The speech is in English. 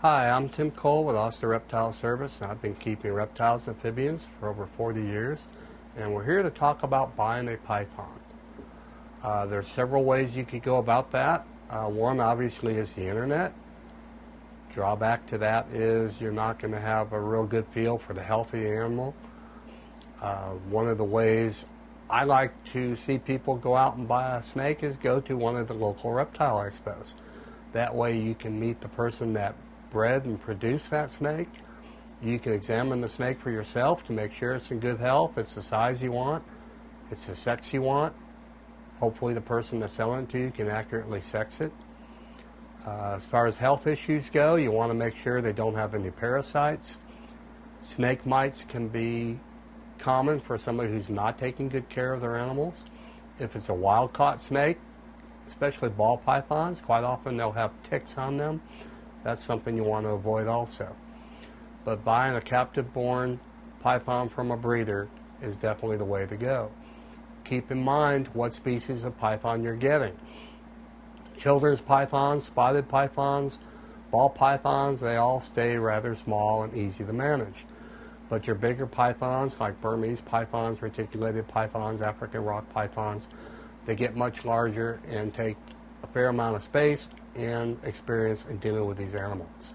Hi, I'm Tim Cole with Austin Reptile Service, and I've been keeping reptiles and amphibians for over 40 years, and we're here to talk about buying a python. There's several ways you could go about that. One obviously is the internet. Drawback to that is you're not going to have a real good feel for the health of the animal. One of the ways I like to see people go out and buy a snake is go to one of the local reptile expos. That way you can meet the person that bred and produced that snake. You can examine the snake for yourself to make sure it's in good health, it's the size you want, it's the sex you want. Hopefully the person that's selling it to you can accurately sex it. As far as health issues go, you want to make sure they don't have any parasites. Snake mites can be common for somebody who's not taking good care of their animals. If it's a wild-caught snake, especially ball pythons, quite often they'll have ticks on them. That's something you want to avoid also. But buying a captive-born python from a breeder is definitely the way to go. Keep in mind what species of python you're getting. Children's pythons, spotted pythons, ball pythons, they all stay rather small and easy to manage. But your bigger pythons, like Burmese pythons, reticulated pythons, African rock pythons, they get much larger and take a fair amount of space and experience in dealing with these animals.